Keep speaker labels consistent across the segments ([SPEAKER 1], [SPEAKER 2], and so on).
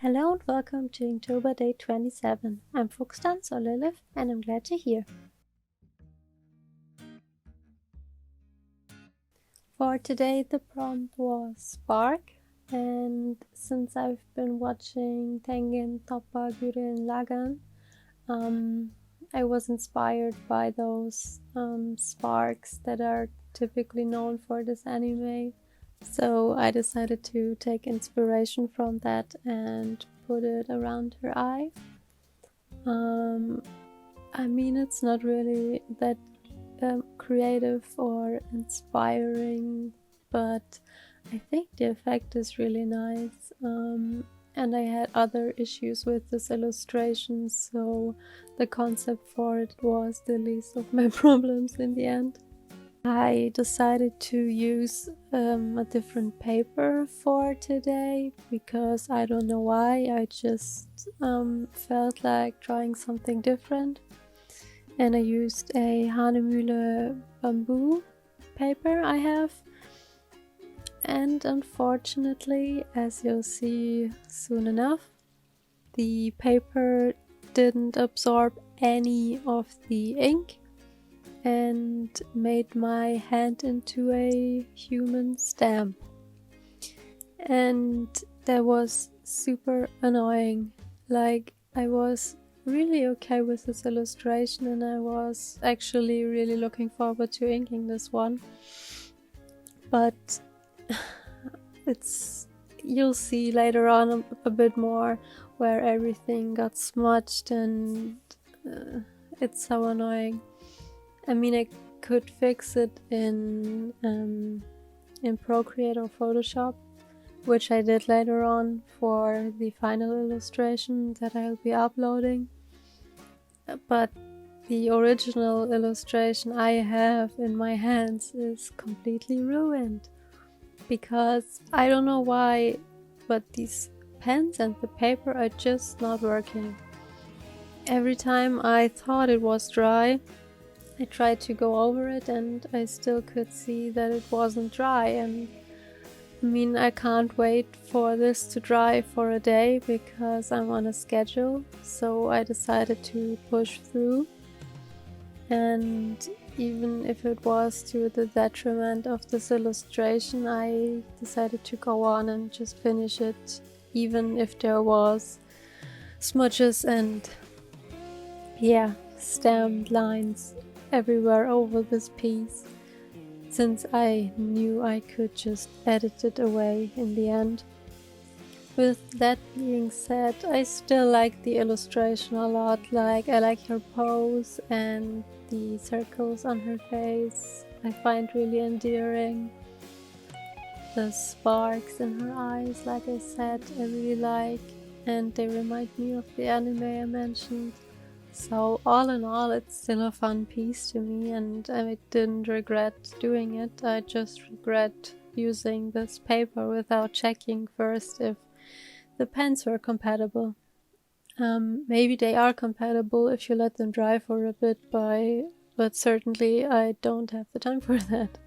[SPEAKER 1] Hello and welcome to Inktober day 27. I'm Fuchstanz or Lilith and I'm glad you're here. For today the prompt was Spark, and since I've been watching Tengen, Toppa, Gurren, Lagann, I was inspired by those sparks that are typically known for this anime. So I decided to take inspiration from that and put it around her eye. I mean, it's not really that creative or inspiring, but I think the effect is really nice. And I had other issues with this illustration, so the concept for it was the least of my problems in the end. I decided to use a different paper for today because I don't know why, I just felt like trying something different, and I used a Hanemühle bamboo paper I have, and unfortunately, as you'll see soon enough, the paper didn't absorb any of the ink and made my hand into a human stamp, and that was super annoying. Like, I was really okay with this illustration and I was actually really looking forward to inking this one, but you'll see later on a bit more where everything got smudged, and it's so annoying. I mean, I could fix it in Procreate or Photoshop, which I did later on for the final illustration that I'll be uploading. But the original illustration I have in my hands is completely ruined, because I don't know why, but these pens and the paper are just not working. Every time I thought it was dry, I tried to go over it and I still could see that it wasn't dry, and I mean, I can't wait for this to dry for a day because I'm on a schedule, so I decided to push through. And even if it was to the detriment of this illustration, I decided to go on and just finish it, even if there was smudges and stamped lines everywhere over this piece, since I knew I could just edit it away in the end. With that being said, I still like the illustration a lot. Like, I like her pose and the circles on her face I find really endearing. The sparks in her eyes, like I said, I really like, and they remind me of the anime I mentioned. So all in all, it's still a fun piece to me, and I didn't regret doing it. I just regret using this paper without checking first if the pens were compatible. Maybe they are compatible if you let them dry for a bit, but certainly I don't have the time for that.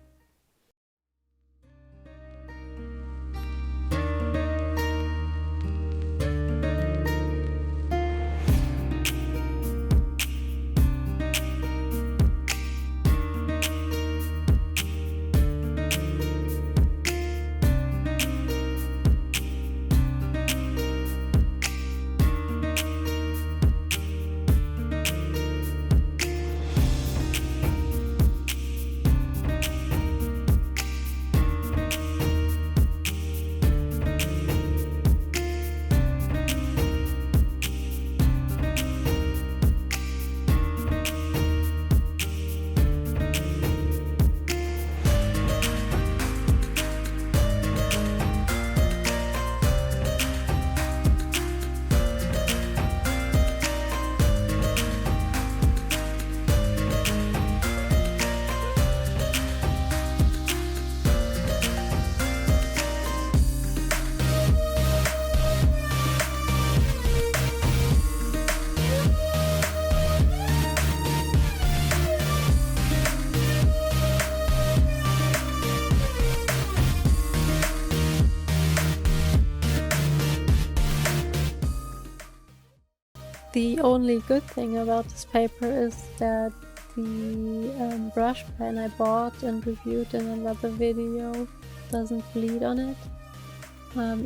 [SPEAKER 1] The only good thing about this paper is that the brush pen I bought and reviewed in another video doesn't bleed on it.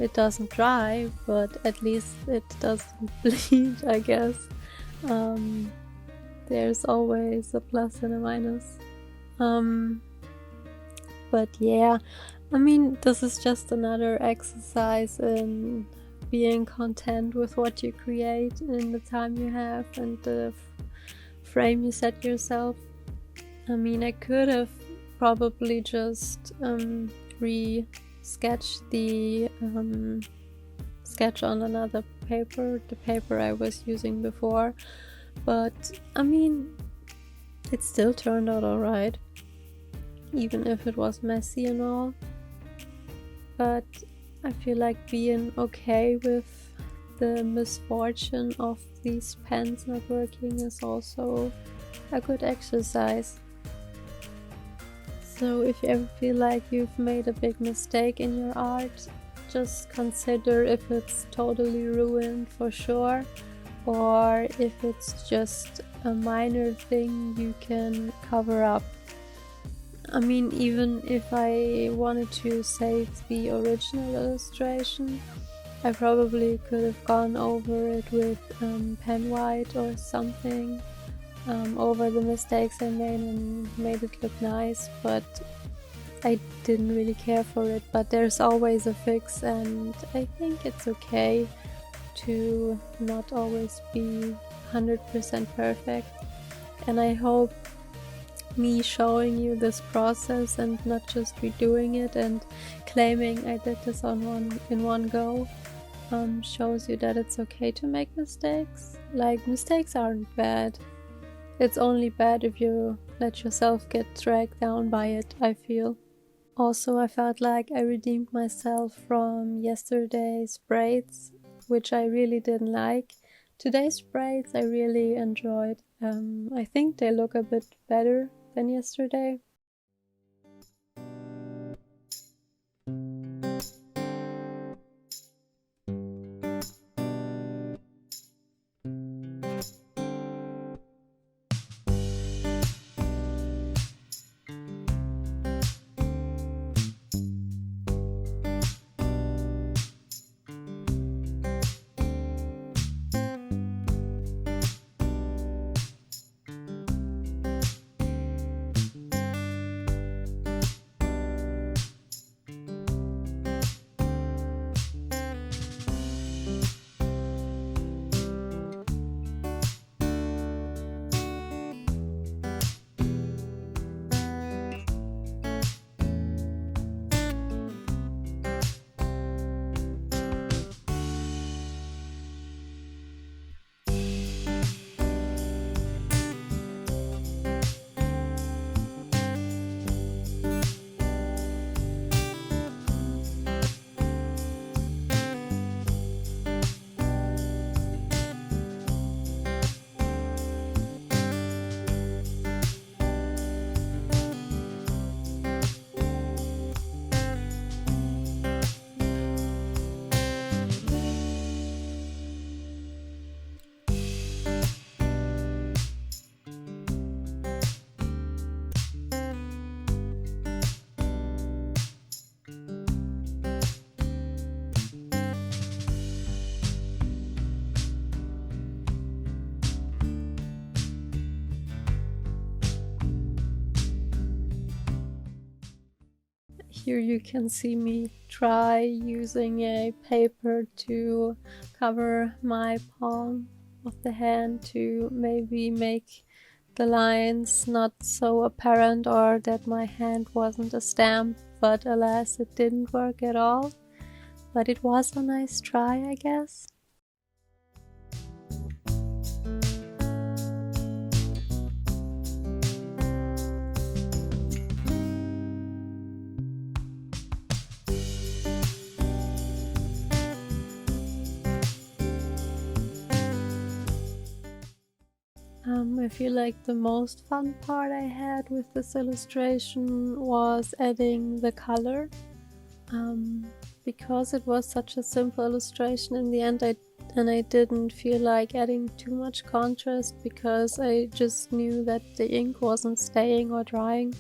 [SPEAKER 1] It doesn't dry, but at least it doesn't bleed, I guess. There's always a plus and a minus. But yeah, I mean, this is just another exercise in being content with what you create in the time you have and the frame you set yourself. I mean, I could have probably just re-sketched the sketch on another paper, the paper I was using before, but I mean, it still turned out alright, even if it was messy and all. But I feel like being okay with the misfortune of these pens not working is also a good exercise. So if you ever feel like you've made a big mistake in your art, just consider if it's totally ruined for sure, or if it's just a minor thing you can cover up. I mean, even if I wanted to save the original illustration, I probably could have gone over it with pen white or something, over the mistakes I made and made it look nice, but I didn't really care for it. But there's always a fix, and I think it's okay to not always be 100% perfect. And I hope me showing you this process and not just redoing it and claiming I did this in one go shows you that it's okay to make mistakes. Like, mistakes aren't bad. It's only bad if you let yourself get dragged down by it, I feel. Also, I felt like I redeemed myself from yesterday's braids, which I really didn't like. Today's braids I really enjoyed. I think they look a bit better than yesterday. Here you can see me try using a paper to cover my palm of the hand to maybe make the lines not so apparent, or that my hand wasn't a stamp, but alas, it didn't work at all. But it was a nice try, I guess. I feel like the most fun part I had with this illustration was adding the color. Because it was such a simple illustration, in the end I and I didn't feel like adding too much contrast because I just knew that the ink wasn't staying or drying.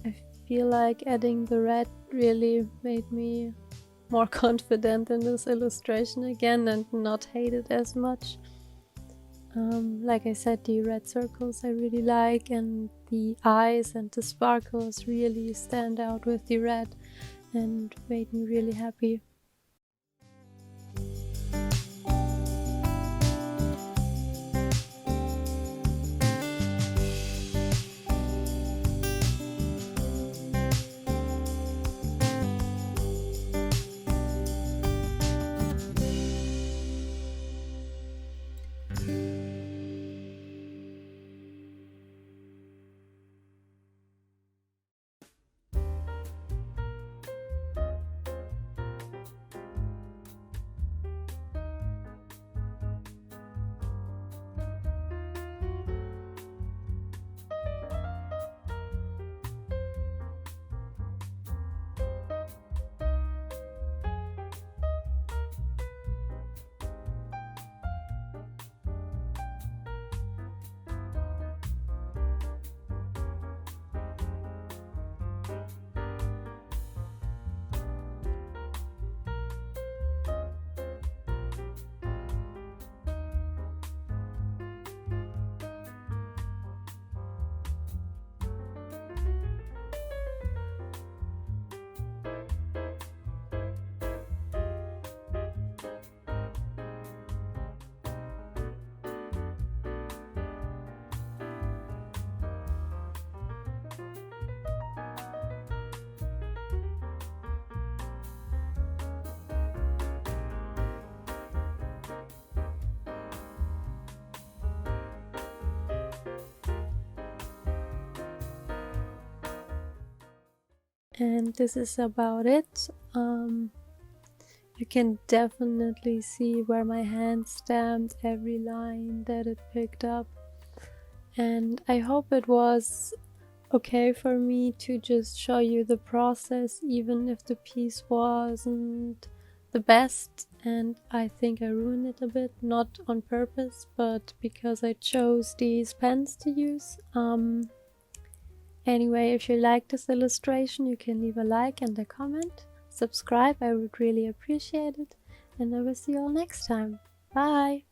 [SPEAKER 1] I feel like adding the red really made me more confident in this illustration again and not hate it as much. Like I said, the red circles I really like, and the eyes and the sparkles really stand out with the red and made me really happy. And this is about it. You can definitely see where my hand stamped every line that it picked up. And I hope it was okay for me to just show you the process, even if the piece wasn't the best. And I think I ruined it a bit, not on purpose, but because I chose these pens to use. Anyway, if you like this illustration, you can leave a like and a comment. Subscribe, I would really appreciate it. And I will see you all next time. Bye!